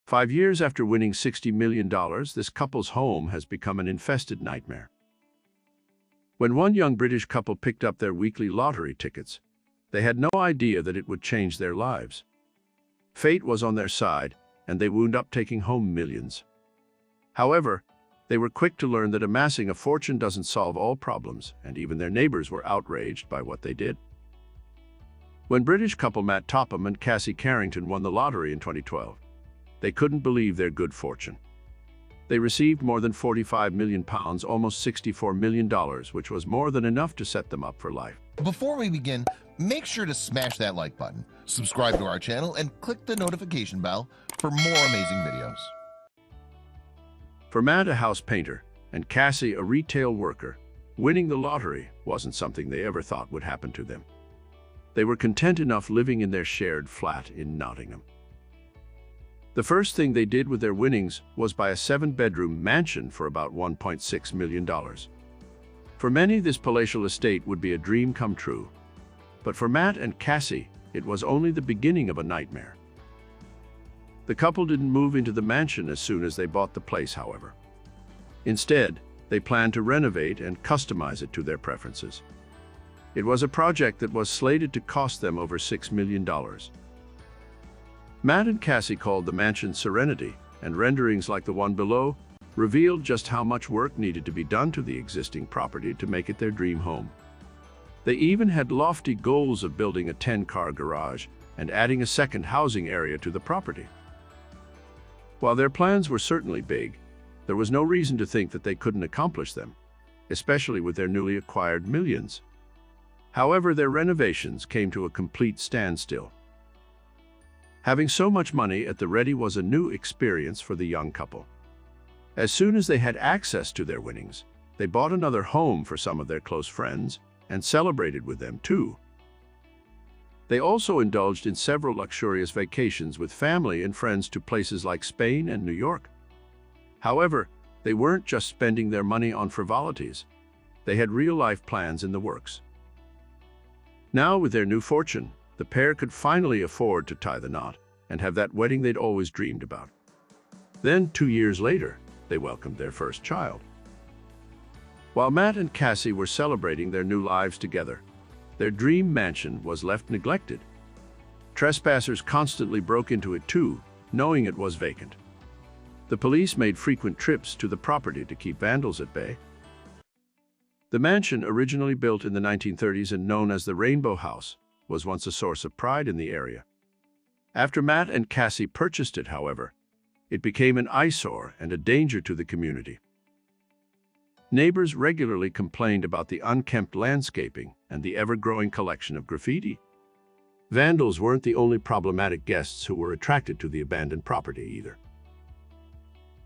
5 years after winning $60 million, this couple's home has become an infested nightmare. When one young British couple picked up their weekly lottery tickets, they had no idea that it would change their lives. Fate was on their side, and they wound up taking home millions. However, they were quick to learn that amassing a fortune doesn't solve all problems, and even their neighbors were outraged by what they did. When British couple Matt Topham and Cassie Carrington won the lottery in 2012, they couldn't believe their good fortune. They received more than £45 million, almost $64 million, which was more than enough to set them up for life. Before we begin, make sure to smash that like button, subscribe to our channel, and click the notification bell for more amazing videos. For Matt, a house painter, and Cassie, a retail worker, winning the lottery wasn't something they ever thought would happen to them. They were content enough living in their shared flat in Nottingham. The first thing they did with their winnings was buy a 7-bedroom mansion for about $1.6 million. For many, this palatial estate would be a dream come true. But for Matt and Cassie, it was only the beginning of a nightmare. The couple didn't move into the mansion as soon as they bought the place, however. Instead, they planned to renovate and customize it to their preferences. It was a project that was slated to cost them over $6 million. Matt and Cassie called the mansion Serenity, and renderings like the one below revealed just how much work needed to be done to the existing property to make it their dream home. They even had lofty goals of building a 10-car garage and adding a second housing area to the property. While their plans were certainly big, there was no reason to think that they couldn't accomplish them, especially with their newly acquired millions. However, their renovations came to a complete standstill. Having so much money at the ready was a new experience for the young couple. As soon as they had access to their winnings, they bought another home for some of their close friends and celebrated with them too. They also indulged in several luxurious vacations with family and friends to places like Spain and New York. However, they weren't just spending their money on frivolities. They had real-life plans in the works. Now, with their new fortune, the pair could finally afford to tie the knot and have that wedding they'd always dreamed about. Then, 2 years later, they welcomed their first child. While Matt and Cassie were celebrating their new lives together, their dream mansion was left neglected. Trespassers constantly broke into it too, knowing it was vacant. The police made frequent trips to the property to keep vandals at bay. The mansion, originally built in the 1930s and known as the Rainbow House, was once a source of pride in the area. After Matt and Cassie purchased it, however, it became an eyesore and a danger to the community. Neighbors regularly complained about the unkempt landscaping and the ever-growing collection of graffiti. Vandals weren't the only problematic guests who were attracted to the abandoned property either.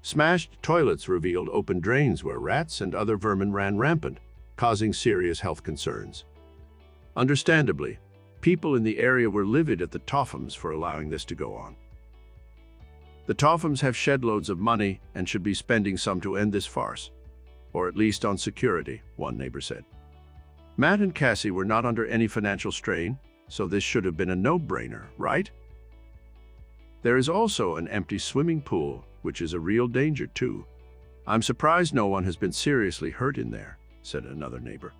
Smashed toilets revealed open drains where rats and other vermin ran rampant, causing serious health concerns. Understandably, people in the area were livid at the Tophams for allowing this to go on. The Tophams have shed loads of money and should be spending some to end this farce, or at least on security, one neighbor said. Matt and Cassie were not under any financial strain, so this should have been a no-brainer, right? There is also an empty swimming pool, which is a real danger too. I'm surprised no one has been seriously hurt in there, said another neighbor.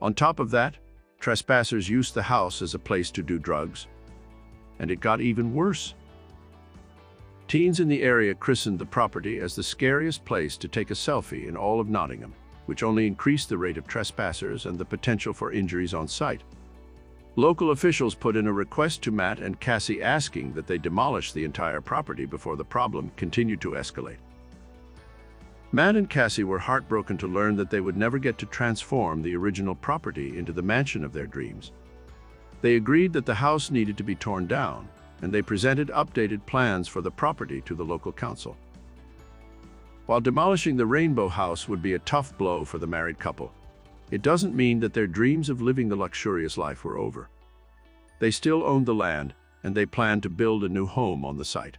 On top of that, trespassers used the house as a place to do drugs, and it got even worse. Teens in the area christened the property as the scariest place to take a selfie in all of Nottingham, which only increased the rate of trespassers and the potential for injuries on site. Local officials put in a request to Matt and Cassie asking that they demolish the entire property before the problem continued to escalate. Matt and Cassie were heartbroken to learn that they would never get to transform the original property into the mansion of their dreams. They agreed that the house needed to be torn down, and they presented updated plans for the property to the local council. While demolishing the Rainbow House would be a tough blow for the married couple, it doesn't mean that their dreams of living the luxurious life were over. They still owned the land, and they planned to build a new home on the site.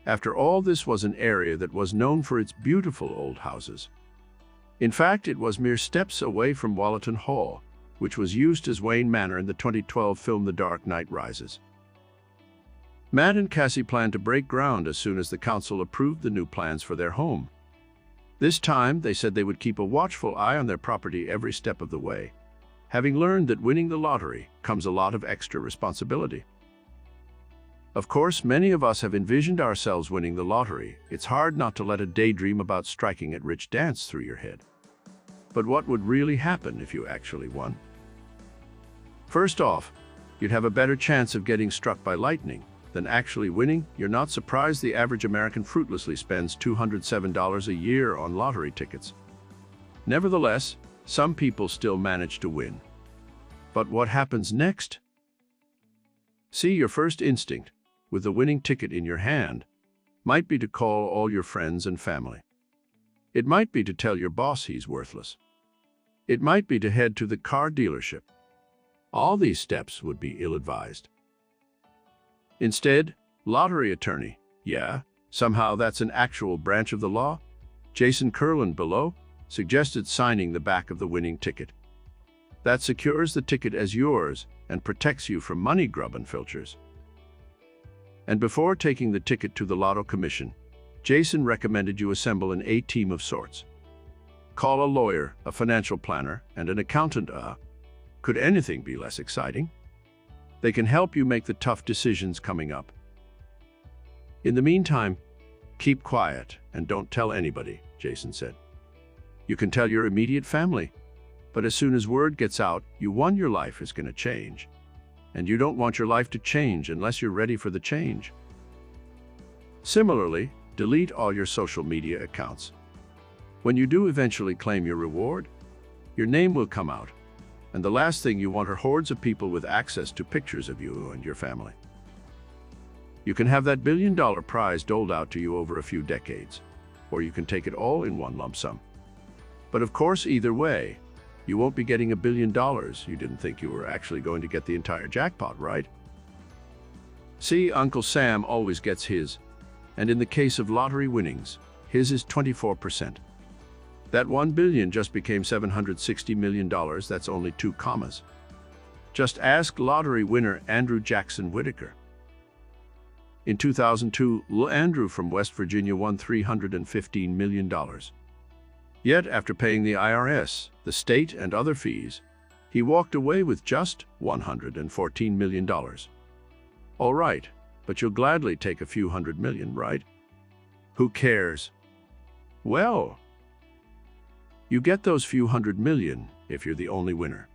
After all, this was an area that was known for its beautiful old houses. In fact, it was mere steps away from Wallerton Hall, which was used as Wayne Manor in the 2012 film The Dark Knight Rises. Matt and Cassie planned to break ground as soon as the council approved the new plans for their home. This time, they said they would keep a watchful eye on their property every step of the way, having learned that winning the lottery comes a lot of extra responsibility. Of course, many of us have envisioned ourselves winning the lottery. It's hard not to let a daydream about striking it rich dance through your head. But what would really happen if you actually won? First off, you'd have a better chance of getting struck by lightning than actually winning. You're not surprised the average American fruitlessly spends $207 a year on lottery tickets. Nevertheless, some people still manage to win. But what happens next? See, your first instinct, with the winning ticket in your hand, might be to call all your friends and family. It might be to tell your boss he's worthless. It might be to head to the car dealership. All these steps would be ill-advised. Instead, lottery attorney, yeah, somehow that's an actual branch of the law, Jason Curlin below, suggested signing the back of the winning ticket. That secures the ticket as yours and protects you from money grubbing filchers. And before taking the ticket to the Lotto Commission, Jason recommended you assemble an A-team of sorts. Call a lawyer, a financial planner, and an accountant. Could anything be less exciting? They can help you make the tough decisions coming up. In the meantime, keep quiet and don't tell anybody, Jason said. You can tell your immediate family, but as soon as word gets out, you won, your life is going to change. And you don't want your life to change unless you're ready for the change. Similarly, delete all your social media accounts. When you do eventually claim your reward, your name will come out, and the last thing you want are hordes of people with access to pictures of you and your family. You can have that billion-dollar prize doled out to you over a few decades, or you can take it all in one lump sum. But of course, either way, you won't be getting $1 billion. You didn't think you were actually going to get the entire jackpot, right? See, Uncle Sam always gets his, and in the case of lottery winnings, his is 24%. That $1 billion just became $760 million. That's only 2 commas. Just ask lottery winner Andrew Jackson Whitaker. In 2002, Lil Andrew from West Virginia won $315 million. Yet, after paying the IRS, the state, and other fees, he walked away with just $114 million. All right, but you'll gladly take a few $100 million, right? Who cares? Well, you get those few $100 million if you're the only winner.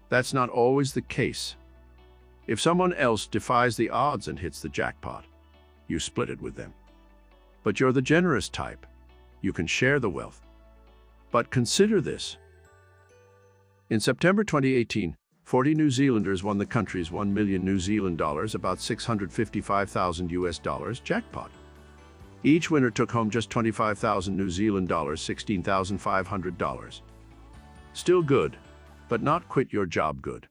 That's not always the case. If someone else defies the odds and hits the jackpot, you split it with them. But you're the generous type. You can share the wealth. But consider this. In September 2018, 40 New Zealanders won the country's $1 million New Zealand dollars, about 655,000 US dollars jackpot. Each winner took home just 25,000 New Zealand dollars, $16,500. Still good, but not quit your job good.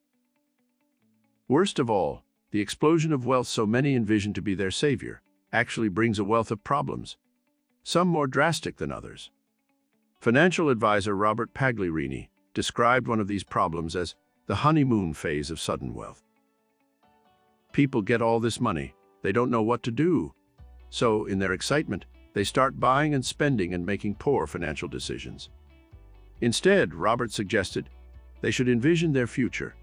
Worst of all, the explosion of wealth so many envision to be their savior actually brings a wealth of problems, some more drastic than others. Financial advisor Robert Pagliarini described one of these problems as the honeymoon phase of sudden wealth. People get all this money, they don't know what to do. So, in their excitement, they start buying and spending and making poor financial decisions. Instead, Robert suggested they should envision their future,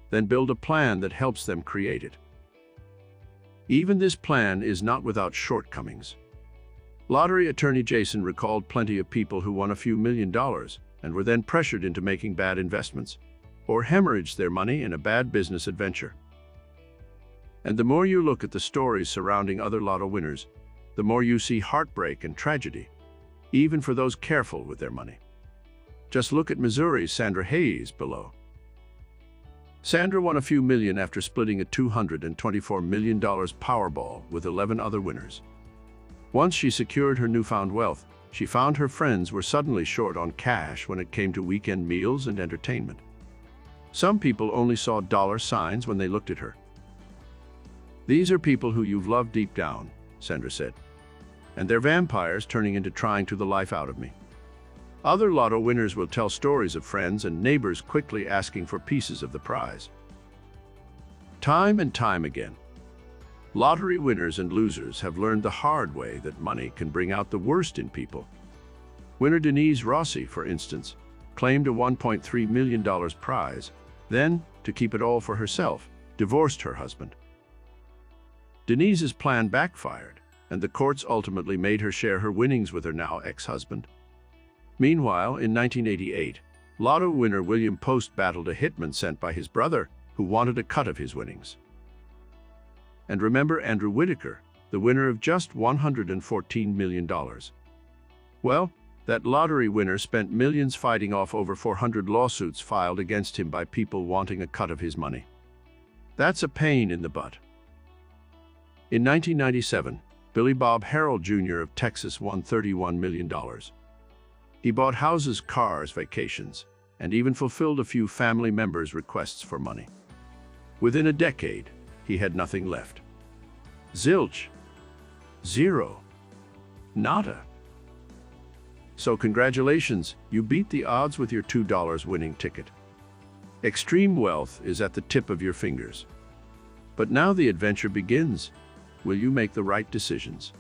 then build a plan that helps them create it. Even this plan is not without shortcomings. Lottery attorney Jason recalled plenty of people who won a few $1 million and were then pressured into making bad investments or hemorrhaged their money in a bad business adventure. And the more you look at the stories surrounding other lotto winners, the more you see heartbreak and tragedy, even for those careful with their money. Just look at Missouri's Sandra Hayes below. Sandra won a few million after splitting a $224 million Powerball with 11 other winners. Once she secured her newfound wealth, she found her friends were suddenly short on cash when it came to weekend meals and entertainment. Some people only saw dollar signs when they looked at her. These are people who you've loved deep down, Sandra said, and they're vampires turning into trying to the life out of me. Other lotto winners will tell stories of friends and neighbors quickly asking for pieces of the prize. Time and time again. Lottery winners and losers have learned the hard way that money can bring out the worst in people. Winner Denise Rossi, for instance, claimed a $1.3 million prize, then, to keep it all for herself, divorced her husband. Denise's plan backfired, and the courts ultimately made her share her winnings with her now ex-husband. Meanwhile, in 1988, Lotto winner William Post battled a hitman sent by his brother, who wanted a cut of his winnings. And remember Andrew Whitaker, the winner of just $114 million. Well, that lottery winner spent millions fighting off over 400 lawsuits filed against him by people wanting a cut of his money. That's a pain in the butt. In 1997, Billy Bob Harrell Jr. of Texas won $31 million. He bought houses, cars, vacations, and even fulfilled a few family members' requests for money. Within a decade, he had nothing left. Zilch. Zero. Nada. So congratulations, you beat the odds with your $2 winning ticket. Extreme wealth is at the tip of your fingers. But now the adventure begins. Will you make the right decisions?